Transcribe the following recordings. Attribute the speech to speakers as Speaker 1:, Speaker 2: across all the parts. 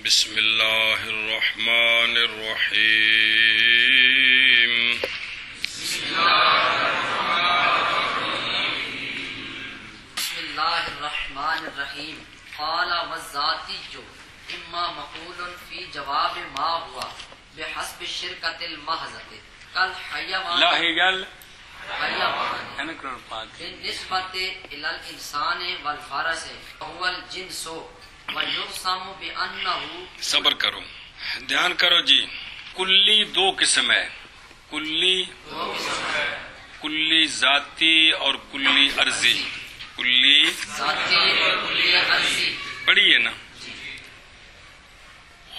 Speaker 1: بسم اللہ الرحمن الرحیم
Speaker 2: بسم اللہ الرحمن الرحیم قال والذاتی اما مقول فی جواب ما ہوا بحسب شرکت المحضت کل حیوان بالنسبت الى الانسان والفرس هو الجنس ويقسم بانه
Speaker 1: صبر کرو، دھیان کرو جی. کلی دو قسم ہے، کلی ذاتی اور کلی عرضی. کلی
Speaker 2: ذاتی اور کلی عرضی.
Speaker 1: پڑھیے نا.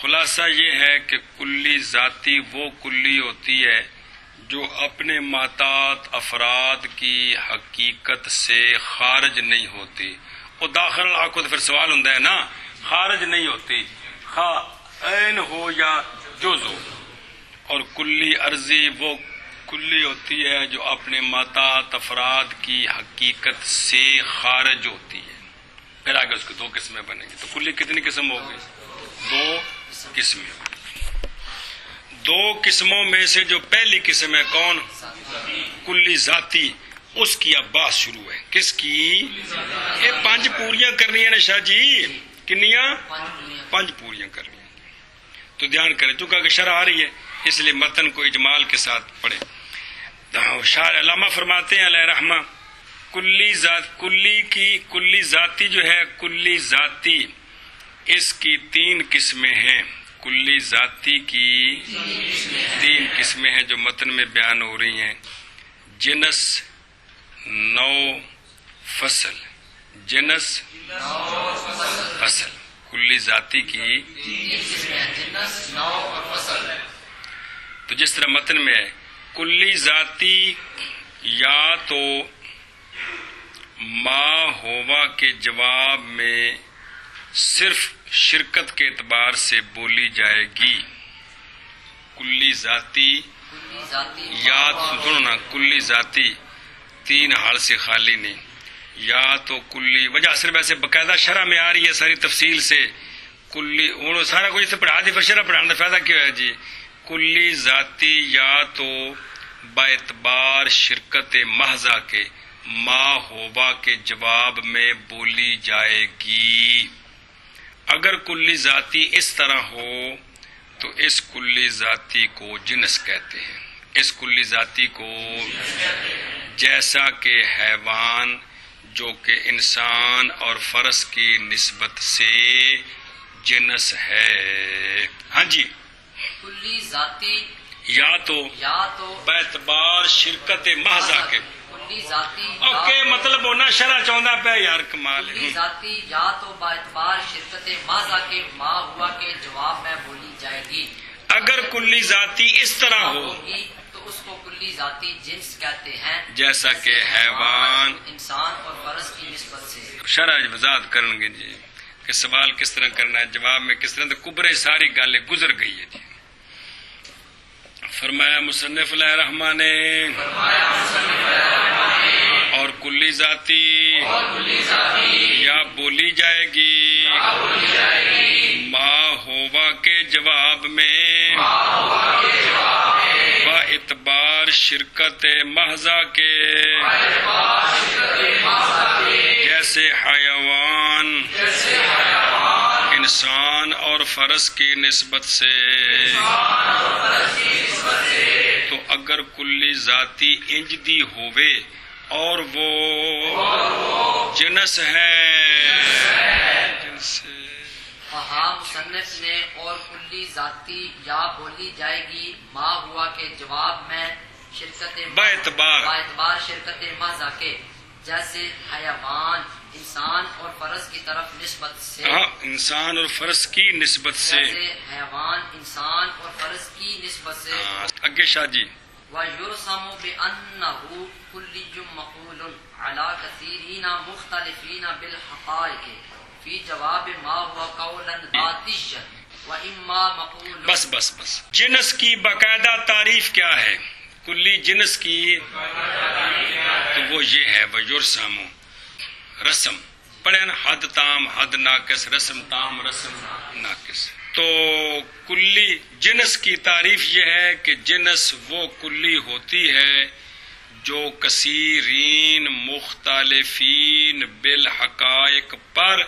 Speaker 1: خلاصہ یہ ہے کہ کلی ذاتی وہ کلی ہوتی ہے جو اپنے ماتات افراد کی حقیقت سے خارج نہیں ہوتی. وہ داخل آنکھوں تو پھر سوال ہوتا ہے نا، خارج نہیں ہوتی، خواہ عین ہو یا جز ہو. اور کلی عرضی وہ کلی ہوتی ہے جو اپنے ماتات افراد کی حقیقت سے خارج ہوتی ہے. پھر آگے اس کے دو قسمیں بنیں گی. تو کلی کتنی قسم ہوگی؟ دو قسمیں. دو قسموں میں سے جو پہلی قسم ہے کون؟ کلی ذاتی. اس کی اب بات شروع ہے. کس کی؟ یہ 5 پوریاں کرنی ہیں نا شاہ جی. کنیاں؟ 5 پوریاں کرنی ہیں. تو دھیان کریں، چونکہ کہ شرح آ رہی ہے اس لیے متن کو اجمال کے ساتھ پڑھیں. شاعر علامہ فرماتے ہیں علیہ رحمہ، کلی ذاتی جو ہے، کلی ذاتی اس کی 3 قسمیں ہیں. کلی ذاتی کی 3 قسمیں ہیں جو متن میں بیان ہو رہی ہیں: جنس، نو، فصل. جنس، فصل. کلی ذاتی کی تو جس طرح متن میں ہے، کلی ذاتی یا تو ما ہوا کے جواب میں صرف شرکت کے اعتبار سے بولی جائے گی. کلی ذاتی یا سنو نا، کلی ذاتی 3 حال سے خالی نہیں. یا تو کلی وجہ صرف ایسے باقاعدہ شرح میں آ رہی ہے ساری تفصیل سے. کلی انہوں سارا کچھ سے پڑھا دی، پھر شرح پڑھانے کا فائدہ کیا ہے جی. کلی ذاتی یا تو باعتبار شرکت محضہ کے ما ہوبا کے جواب میں بولی جائے گی. اگر کلی ذاتی اس طرح ہو تو اس کلی ذاتی کو جنس کہتے ہیں. اس کلی ذاتی کو جیسا کہ حیوان جو کہ انسان اور فرس کی نسبت سے جنس ہے. ہاں جی.
Speaker 2: کلی ذاتی
Speaker 1: یا تو باعتبار شرکت محضہ کے.
Speaker 2: کلی ذاتی
Speaker 1: اوکے مطلب ہونا شرح چاہتا پہ یار کمال
Speaker 2: کلی
Speaker 1: ہے.
Speaker 2: ذاتی یا تو باعتبار شرکت محضہ کے ما ہوا کے جواب میں بولی جائے گی.
Speaker 1: اگر کلی ذاتی اس طرح ہو
Speaker 2: ہوگی تو اس کو کلی ذاتی جنس کہتے ہیں،
Speaker 1: جیسا کہ حیوان
Speaker 2: انسان اور فرس کی نسبت سے.
Speaker 1: شرح وضاحت کریں گے جی کہ سوال کس طرح کرنا ہے، جواب میں کس طرح. تو کبرے ساری گالیں گزر گئی ہے جی. فرمایا مصنف علیہ رحمہ نے اور کلی ذاتی یا بولی جائے گی ما ہوا کے جواب میں با اعتبار شرکت محضہ کے جیسے حیوان انسان اور فرس کی نسبت سے. تو اگر کلی ذاتی انج دی ہوئے اور وہ جنس ہے
Speaker 2: کہا مصنف نے اور کلی ذاتی یا بولی جائے گی ما ہوا کے جواب میں شرکت باعتبار شرکت محضہ کے جیسے حیوان انسان اور فرس کی طرف نسبت سے.
Speaker 1: انسان اور فرس کی نسبت سے.
Speaker 2: جیسے حیوان انسان اور فرس کی نسبت سے.
Speaker 1: اگے شاہ جی.
Speaker 2: وَيُرْسَمُ بِأَنَّهُ كُلِّيٌّ مَقُولٌ عَلَى كَثِيرِينَ مُخْتَلِفِينَ بِالْحَقَائِقِ فِي جَوَابِ مَا هُوَ قَوْلًا ذَاتِيًّا وَإِمَّا مَقُولٌ.
Speaker 1: بس جنس کی باقاعدہ تعریف کیا ہے؟ کلی جنس کی تو وہ یہ ہے وَيُرْسَمُ رسم پڑھیں نا، حد تام حد ناقص، رسم تام رسم ناقص. تو کلی جنس کی تعریف یہ ہے کہ جنس وہ کلی ہوتی ہے جو کثیرین مختلفین بالحقائق پر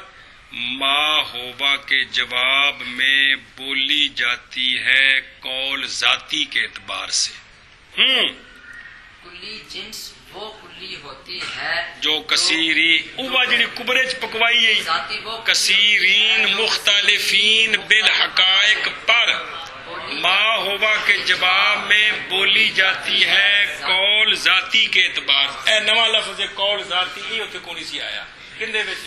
Speaker 1: ما ہوا کے جواب میں بولی جاتی ہے قول ذاتی کے اعتبار سے.
Speaker 2: کلی جنس وہ کلی ہوتی ہے
Speaker 1: جو کثیری اوہ جڑی کبرے چ پکوائی ہے کثیرین مختلفین بالحقائق پر ما ہوا کے جواب میں بولی جاتی ہے قول ذاتی کے اعتبار. اے نواں لفظ قول ذاتی یہ اتنے کون سی آیا کندے وچ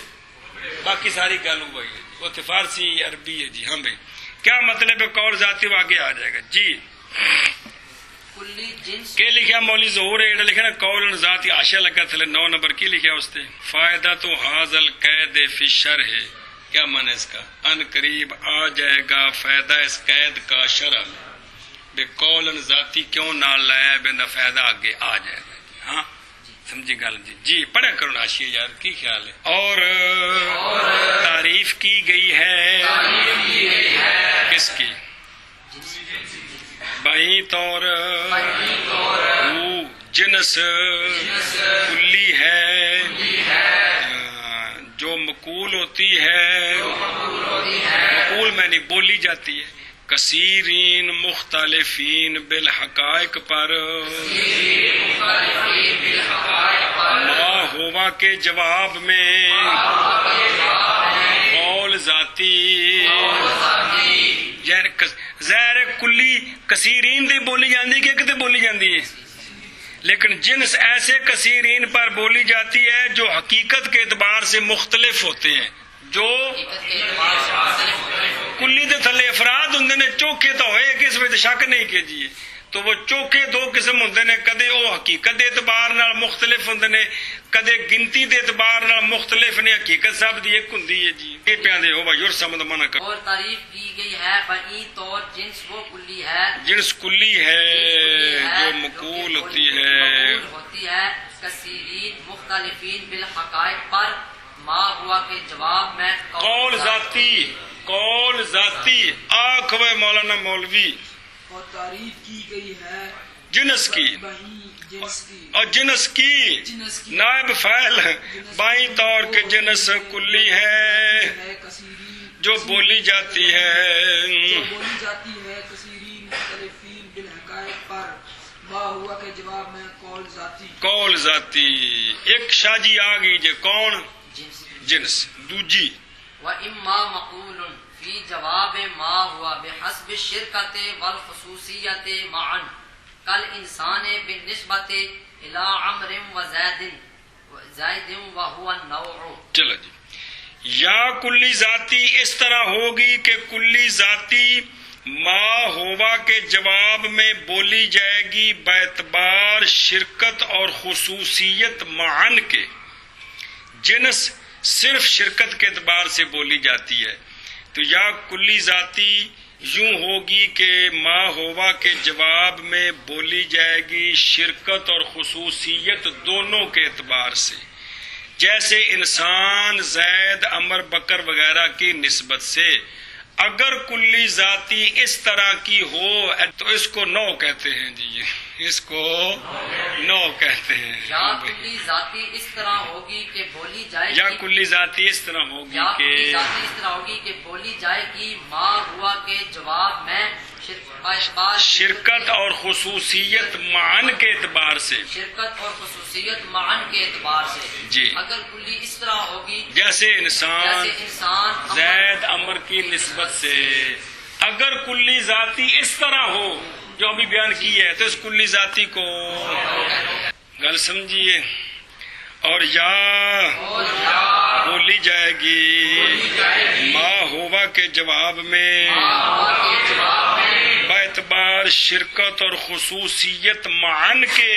Speaker 1: باقی ساری گل ہوئی ہے جی اتنے فارسی عربی ہے جی. ہاں بھائی کیا مطلب ہے قول ذاتی وہ آگے آ جائے گا جی. کہ لکھا مولی ظہور ہے لکھا نا قول ذاتی عاشا لگا تھلے 9 نمبر کی لکھا اس نے فائدہ تو حاضل قید فی شرح ہے. کیا معنی اس کا ان قریب آ جائے گا فائدہ اس قید کا شرح بے قول ذاتی کیوں نہ لایا بندہ فائدہ آگے آ جائے گا. ہاں سمجھی گل جی جی پڑھا کرو آشی یار کی خیال ہے. اور تعریف کی گئی ہے کس کی بہی طور جنس کلی ہے جو مقول ہوتی ہے مقول میں نہیں بولی جاتی ہے کثیرین مختلفین بالحقائق پر ما ہوا کے جواب میں قول ذاتی ظاہر کلی کثیرین دی بولی جاندی کہ کتے بولی جاندی ہے لیکن جنس ایسے کثیرین پر بولی جاتی ہے جو حقیقت کے اعتبار سے مختلف ہوتے ہیں جو کلی دے تھلے افراد ہوں نے چوکھے تو ہوئے کہ اس میں شک نہیں کہ جی تو وہ چوکھے 2 قسم ہوں نے کدے وہ حقیقت دے اعتبار نال مختلف ہوں نے کدے گنتی دے اعتبار نال مختلف نے حقیقت سب دی ایک ہوں ہے جی یہ پیاندے ہو بھائی اور سمجھ مانا کر. اور
Speaker 2: تعریف کی گئی ہے بئی طور جنس وہ کلی ہے
Speaker 1: جنس کلی ہے جو مقول ہوتی ہے
Speaker 2: کثیرین مختلفین بالحقائق پر ما ہوا کے جواب میں
Speaker 1: قول ذاتی آنکھ و مولانا مولوی.
Speaker 3: اور تعریف کی گئی ہے
Speaker 1: جنس کی اور جنس کی نائب فاعل بائیں طور کے جنس کلی ہے جو بولی جاتی ہے
Speaker 3: کثیرین مختلفین بالحقائق پر ما ہوا کے جواب میں
Speaker 1: قول ذاتی. ایک شاجی آ گئی جے کون جنس دوجی
Speaker 2: وَإِمَّا مَقُولٌ فی جواب ما ہوا بحسب شرکت والخصوصیت معا کل انسان بالنسبت الى عمر وزید وهو النوع.
Speaker 1: چلو جی یا کلی ذاتی اس طرح ہوگی کہ کلی ذاتی ما ہوا کے جواب میں بولی جائے گی باعتبار شرکت اور خصوصیت معن کے. جنس صرف شرکت کے اعتبار سے بولی جاتی ہے تو یا کلی ذاتی یوں ہوگی کہ ما ہوا کے جواب میں بولی جائے گی شرکت اور خصوصیت دونوں کے اعتبار سے جیسے انسان زید عمر بکر وغیرہ کی نسبت سے. اگر کلی ذاتی اس طرح کی ہو تو اس کو نو کہتے ہیں جی اس کو نو کہتے ہیں.
Speaker 2: یا کلی ذاتی اس طرح ہوگی کہ بولی جائے گی
Speaker 1: یا کلی ذاتی اس طرح ہوگی کہ
Speaker 2: بولی جائے گی ما ہوا کے جواب میں
Speaker 1: شرکت اور خصوصیت معن کے اعتبار سے جی.
Speaker 2: اگر کلی اس طرح ہوگی
Speaker 1: جیسے انسان زید عمر کی نسبت سے. اگر کلی ذاتی اس طرح ہو جو ابھی بیان کی ہے تو اس کلی ذاتی کو گل سمجھیے. اور یا بولی جائے گی ما ہوا کے جواب میں باعتبار شرکت اور خصوصیت معن کے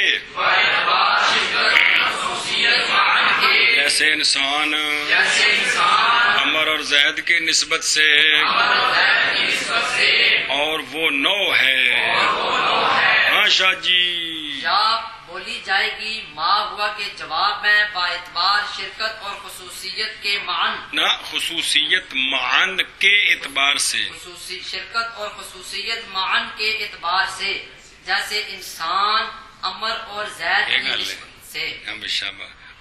Speaker 1: جیسے انسان عمر اور زید کی نسبت سے اور وہ نو ہے. ہاں شاہ جی
Speaker 2: بولی جائے گی ما ہوا کے جواب میں با اعتبار شرکت اور خصوصیت کے معن
Speaker 1: نہ خصوصیت معن کے اعتبار سے،
Speaker 2: خصوصی شرکت اور خصوصیت معن کے اعتبار سے، جیسے انسان امر اور زید کی نسبت سے،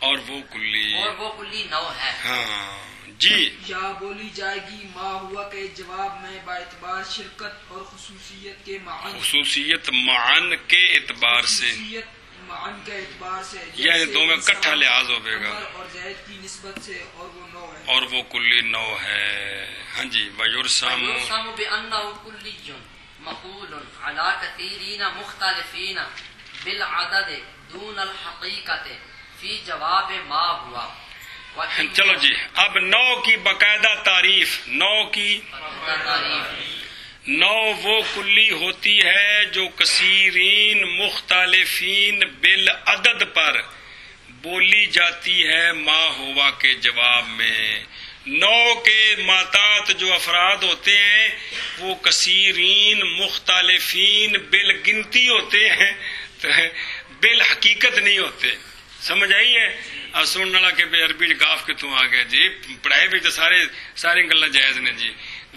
Speaker 1: اور وہ کلی
Speaker 2: نو ہے۔
Speaker 1: ہاں جی،
Speaker 3: یا بولی جائے گی ما ہوا کے جواب میں با اعتبار شرکت اور خصوصیت کے معن،
Speaker 1: خصوصیت معن کے اعتبار سے،
Speaker 3: خصوصیت معن کے اعتبار سے،
Speaker 1: یعنی دو میں کٹھا لحاظ ہوئے گا،
Speaker 3: عمر اور زید کی نسبت سے، اور وہ نو ہے،
Speaker 1: اور وہ کلی نو ہے۔ ہاں جی، وَيُرْسَمُ
Speaker 2: وَيُرْسَمُ بِأَنَّهُ كُلِّيٌّ مَقُولٌ عَلَى كَثِيرِينَ مُخْتَلِفِينَ بِالْعَدَدِ دُونَ الْحَقِيقَةِ فِي جَوَابِ مَا ہوا۔
Speaker 1: چلو جی، اب نو کی باقاعدہ تعریف، نو وہ کلی ہوتی ہے جو کثیرین مختلفین بالعدد پر بولی جاتی ہے ما ہوا کے جواب میں۔ نو کے ماتات جو افراد ہوتے ہیں وہ کثیرین مختلفین بالگنتی ہوتے ہیں، بالحقیقت نہیں ہوتے۔ سمجھ آئی ہے؟ اور سننے والا کہ بے عربی گاف کے تو آ گئے جی، پڑھائے بھی تو ساری گلا جائز نے جی۔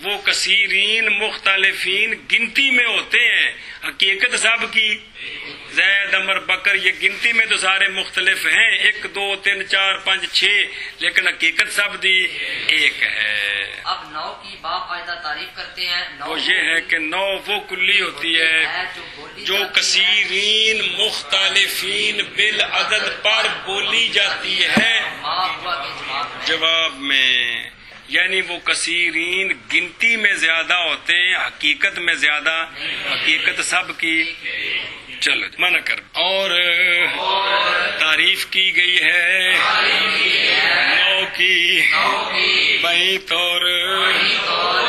Speaker 1: وہ کثیرین مختلفین گنتی میں ہوتے ہیں، حقیقت سب کی زید عمر بکر یہ گنتی میں تو سارے مختلف ہیں، 1 2 3 4 5 6، لیکن حقیقت سب دی ایک ہے۔
Speaker 2: اب نو کی باقاعدہ تعریف کرتے ہیں۔
Speaker 1: وہ یہ ہے کہ نو وہ کلی ہوتی ہے جو کثیرین مختلفین بالعدد پر بولی جاتی ہے جواب میں، یعنی وہ کثیرین گنتی میں زیادہ ہوتے ہیں، حقیقت میں زیادہ، حقیقت سب کی۔ چلو منع کر، اور تعریف کی گئی ہے نو کی بئی طور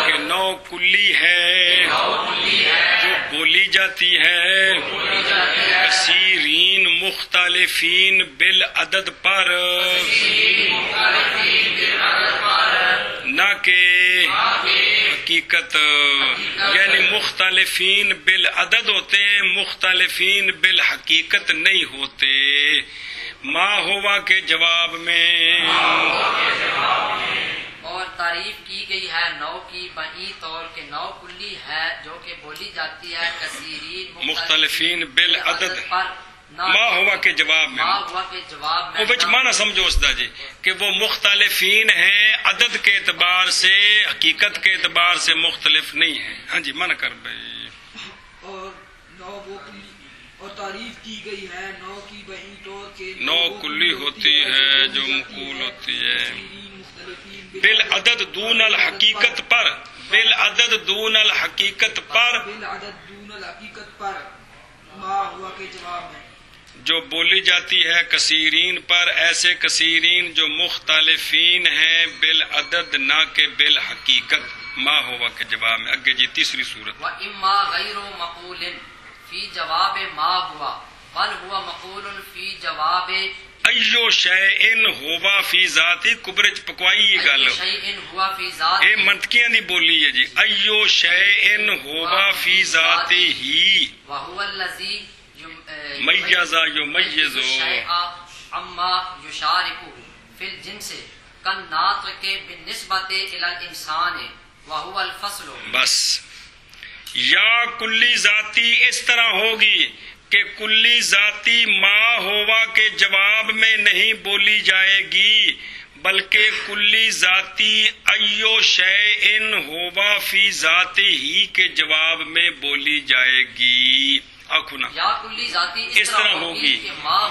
Speaker 1: کہ نو کلی ہے جو بولی جاتی ہے کثیرین مختلفین بالعدد پر، نہ کہ حقیقت، یعنی مختلفین بالعدد ہوتے ہیں، مختلفین بالحقیقت نہیں ہوتے۔ ما ہوا کے جواب میں
Speaker 2: اور تعریف کی گئی ہے نو کی بئی طور کے نو کلی ہے جو کہ بولی جاتی ہے کثیرین
Speaker 1: مختلفین بالعدد
Speaker 2: پر،
Speaker 1: ما ہوا کے جواب میں،
Speaker 2: ما ہوا کے جواب میں
Speaker 1: وہ بچ مانا سمجھو استاد جی کہ وہ مختلفین ہیں، عدد کے اعتبار سے، حقیقت کے اعتبار سے مختلف نہیں ہیں۔ ہاں جی منع کر بھائی۔
Speaker 3: اور نو وہ کلی، اور تعریف کی گئی ہے نو کی بئی طور کے
Speaker 1: نو کلی ہوتی ہے جو مقول ہوتی ہے بالعدد دون الحقیقت پر، بالعدد دون الحقیقت پر،
Speaker 3: بالعدد دون الحقیقت پر، ما ہوا کے جواب میں
Speaker 1: جو بولی جاتی ہے کثیرین پر، ایسے کثیرین جو مختلفین ہیں بالعدد نہ کہ بالحقیقت۔ ما ہوا کے جواب میں اگے جی تیسری صورت،
Speaker 2: وَإِمَّا غَيْرُ مَقُولٍ فِي جَوَابِ مَا ہُوَ بَلْ هُوَ مَقُولٌ فِي جَوَابِ
Speaker 1: ایو شیئن ہوا فی ذاتی کبرچ پکوائی یہ گل
Speaker 2: شَيْءٍ هُوَ فِي ذَاتِهِ،
Speaker 1: اے منطقیاں دی بولی ہے جی، ایو شیئن ہوا فی ذاتی ہی
Speaker 2: وَهُوَ الَّذِي
Speaker 1: میزا یمیز
Speaker 2: الشَّيْءَ عَمَّا يُشَارِكُهُ فِي الْجِنْسِ كَالنَّاطِقِ بِالنِّسْبَةِ إِلَى الْإِنسَانِ وَهُوَ الْفَصْلُ۔
Speaker 1: بس یا کلی ذاتی اس طرح ہوگی کہ کلی ذاتی ما ہوا کے جواب میں نہیں بولی جائے گی، بلکہ کلی ذاتی ایو شیئن ہوا فی ذاتی ہی کے جواب میں بولی جائے گی۔ آنکھو نا
Speaker 2: یا کلی ذاتی
Speaker 1: اس طرح ہوگی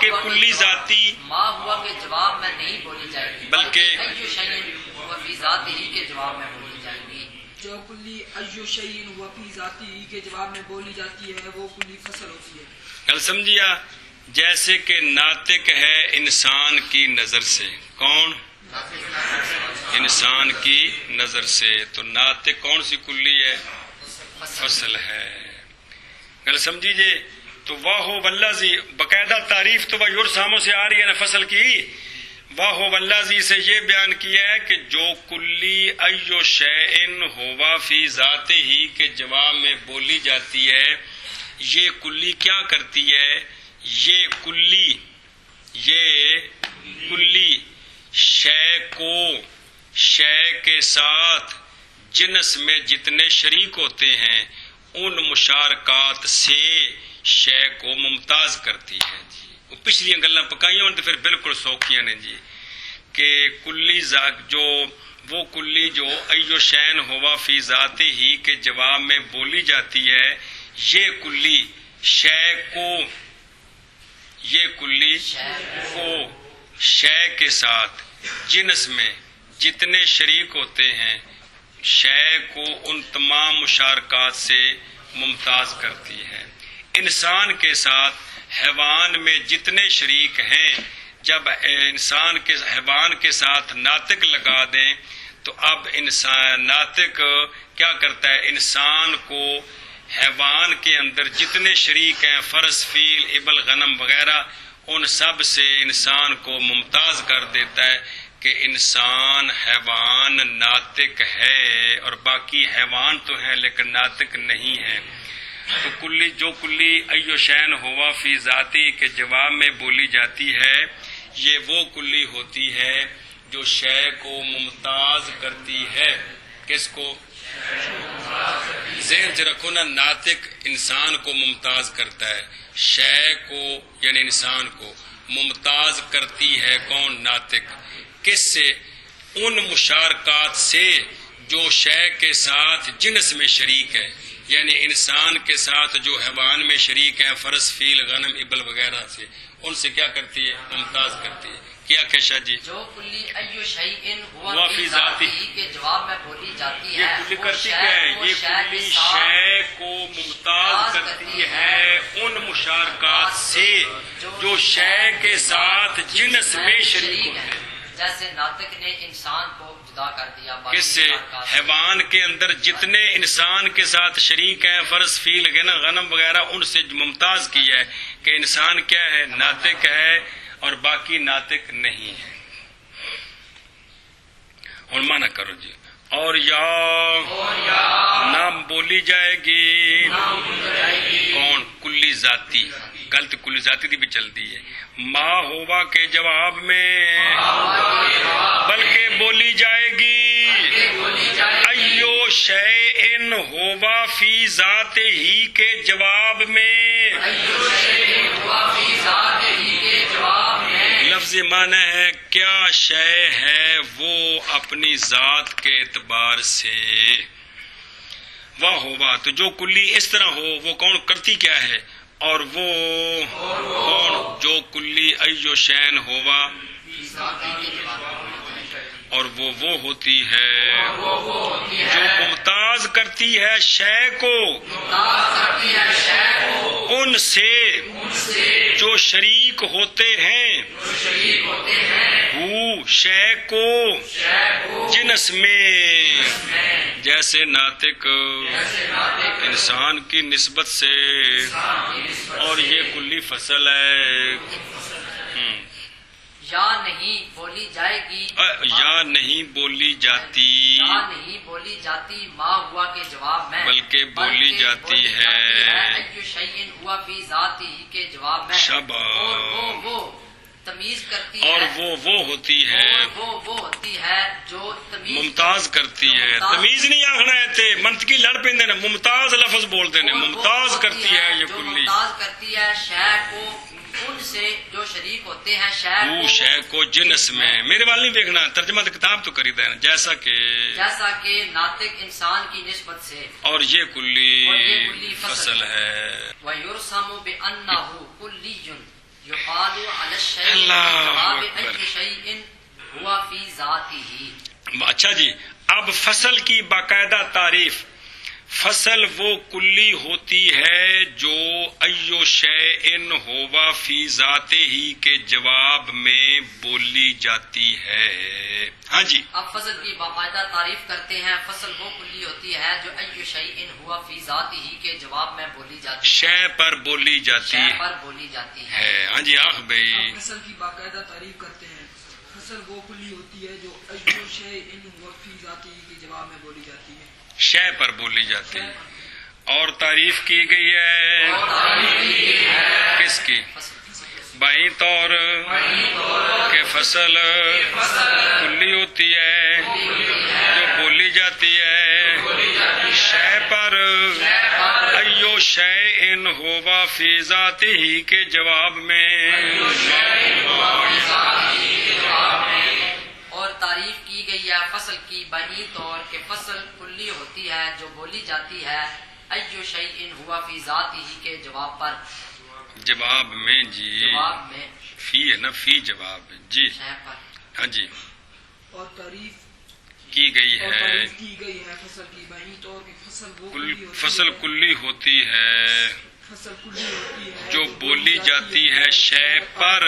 Speaker 1: کہ کلی ذاتی
Speaker 2: ما ہوا کے جواب میں نہیں بولی جائے گی،
Speaker 1: بلکہ
Speaker 2: ایو شیئن ہوا فی ذاتی ہی کے جواب میں بولی جائے گی۔
Speaker 3: جو کلی ایو شیئن ہوا فی ذاتی ہی کے جواب میں بولی جاتی ہے وہ کلی فصل ہوتی ہے۔
Speaker 1: کل سمجھیا، جیسے کہ ناطق ہے انسان کی نظر سے، کون؟ انسان کی نظر سے، تو ناطق کون سی کلی ہے؟ فصل ہے۔ کل سمجھیے، تو واہ واللذی باقاعدہ تعریف تو وہ یرساموں سے آ رہی ہے نا فصل کی، واہ واللذی سے یہ بیان کیا ہے کہ جو کلی ایو شیئن ہوا فی ذات ہی کے جواب میں بولی جاتی ہے، یہ کلی کیا کرتی ہے؟ یہ کلی شے کو شے کے ساتھ جنس میں جتنے شریک ہوتے ہیں ان مشارکات سے شے کو ممتاز کرتی ہے جی. وہ پچھلیاں گلاں پکائیاں ہوں تو پھر بالکل سوکھیاں نے جی کہ کلی وہ کلی جو ایو شین ہوا فی ذات ہی کے جواب میں بولی جاتی ہے، یہ کلی شے کو شے کے ساتھ جنس میں جتنے شریک ہوتے ہیں شے کو ان تمام مشارکات سے ممتاز کرتی ہے. انسان کے ساتھ حیوان میں جتنے شریک ہیں، جب حیوان کے ساتھ ناطق لگا دیں تو اب انسان ناطق کیا کرتا ہے؟ انسان کو حیوان کے اندر جتنے شریک ہیں فرس، فیل، ابل، غنم وغیرہ، ان سب سے انسان کو ممتاز کر دیتا ہے کہ انسان حیوان ناطق ہے اور باقی حیوان تو ہیں لیکن ناطق نہیں ہے. تو کلی ایو شین ہوا فی ذاتی کے جواب میں بولی جاتی ہے، یہ وہ کلی ہوتی ہے جو شے کو ممتاز کرتی ہے. کس کو؟ ذہن سے رکھو نا، ناطق انسان کو ممتاز کرتا ہے، شے کو یعنی انسان کو ممتاز کرتی ہے کون؟ ناطق. کس سے؟ ان مشارکات سے جو شے کے ساتھ جنس میں شریک ہے، یعنی انسان کے ساتھ جو حیوان میں شریک ہیں فرس، فیل، غنم، ابل وغیرہ سے، ان سے کیا کرتی ہے؟ ممتاز کرتی ہے. کیا کہشا جی؟
Speaker 2: جو کلی ایو شیئن ہوا فی ذاتی کے جواب میں بولی جاتی ہے،
Speaker 1: یہ کلی کرتی ہے، یہ کلی شے کو ممتاز کرتی ہے ان مشارکات سے جو شے کے ساتھ جنس میں شریک ہوتے ہیں.
Speaker 2: جیسے ناطق نے انسان کو جدا کر دیا.
Speaker 1: کس سے؟ حیوان کے اندر جتنے انسان کے ساتھ شریک ہیں فرس، فیل، غنم وغیرہ، ان سے ممتاز کیا ہے کہ انسان کیا ہے؟ ناطق ہے اور باقی ناطق نہیں ہے. اور مانا کرو جی. اور یا نام بولی جائے گی کون؟ کلی ذاتی. غلط کلی ذاتی بھی چلتی ہے. ما ہوا کے جواب میں بلکہ بولی جائے گی ایو شیئن ہوا فی ذات ہی کے جواب میں. لفظ معنی ہے کیا شے ہے وہ اپنی ذات کے اعتبار سے. واہ ہوا تو جو کلی اس طرح ہو وہ کون کرتی کیا ہے؟ اور وہ کون؟ جو کلی ایو شین ہوا اور وہ ہوتی ہے جو ممتاز کرتی ہے شے کو ان سے جو شریک ہوتے ہیں شے کو جنس میں. جیسے ناطق انسان کی نسبت سے اور یہ کلی فصل ہے.
Speaker 2: یا نہیں بولی جائے گی
Speaker 1: یا نہیں بولی جاتی
Speaker 2: ما ہوا کے جواب میں
Speaker 1: بلکہ بولی جاتی ہے
Speaker 2: شیئن ہوا فی ذاتی کے جواب میں.
Speaker 1: شاباش.
Speaker 2: وہ تمیز کرتی
Speaker 1: اور
Speaker 2: ہے
Speaker 1: وہ ہوتی ہے
Speaker 2: وہ ہوتی ہے جو
Speaker 1: ممتاز کرتی ہے. تمیز نہیں آخنا ہے تے منطقی لڑ پیندے نے، ممتاز لفظ بولتے نے. ممتاز کرتی ہے یہ کلی،
Speaker 2: ممتاز کرتی ہے شے کو ان سے جو شریک ہوتے ہیں
Speaker 1: شے کو جنس میں. میرے وال نہیں دیکھنا، ترجمہ کتاب تو کری دینا. جیسا کہ
Speaker 2: ناطق انسان کی نسبت سے
Speaker 1: اور یہ کلی فصل ہے.
Speaker 2: وَيُرْسَمُ بِأَنَّهُ كُلِّيٌّ يُقَالُ عَلَى الشَّيْءِ
Speaker 1: اللہ
Speaker 2: أَيُّ شَيْءٍ هُوَ فِي ذَاتِهِ.
Speaker 1: اچھا جی، اب فصل کی باقاعدہ تعریف. فصل وہ کلی ہوتی ہے جو ایو شیئن ہوا فی ذات ہی کے جواب میں بولی جاتی ہے. ہاں جی،
Speaker 2: اب فصل کی باقاعدہ تعریف کرتے ہیں. فصل وہ کلی ہوتی ہے جو ایو شیئن ہوا فی ذات ہی کے جواب میں بولی جاتی ہے،
Speaker 1: شے پر بولی جاتی ہے. ہاں جی آخ بھائی.
Speaker 3: فصل کی باقاعدہ تعریف کرتے ہیں. فصل وہ کلی ہوتی ہے جو ایو شیئن ہوا فی ذات ہی کے جواب میں بولی جاتی ہے،
Speaker 1: شے پر بولی جاتی ہے. اور تعریف کی گئی ہے کس کی؟ بائیں طور کہ فصل کلی ہوتی ہے جو بولی جاتی ہے شے پر ایو شیء ہوا فی ذاتہ کے جواب میں
Speaker 2: اور تعریف کی گئی ہے فصل کی بائیں طور کہ فصل کلی ہوتی ہے جو بولی جاتی ہے ایو شیء ہوا فی ذاتہ کے جواب پر
Speaker 1: جواب میں جی
Speaker 2: جواب میں
Speaker 1: فی ہے نا فی جواب جی
Speaker 2: شے پر
Speaker 1: ہاں جی
Speaker 3: اور تعریف
Speaker 1: کی گئی
Speaker 3: اور
Speaker 1: ہے
Speaker 3: تعریف کی گئی ہے فصل کی بائیں طور کہ فصل وہ کلی ہوتی
Speaker 1: فصل
Speaker 3: ہے
Speaker 1: کلی ہوتی ہے
Speaker 3: فصل کلی ہوتی ہے
Speaker 1: جو بولی جاتی ہے شے پر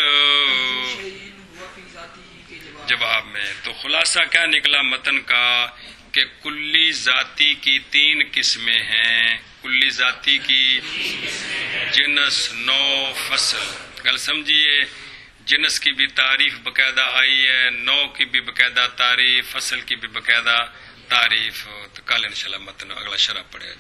Speaker 3: شیء ہوا فی ذاتہ کے
Speaker 1: جواب میں تو خلاصہ کیا نکلا متن کا کہ کلی ذاتی کی 3 قسمیں ہیں کلی ذاتی کی جنس نو فصل کل سمجھیے جنس کی بھی تعریف باقاعدہ آئی ہے نو کی بھی باقاعدہ تعریف فصل کی بھی باقاعدہ تعریف تو کل انشاءاللہ متن اگلا شرح پڑے گا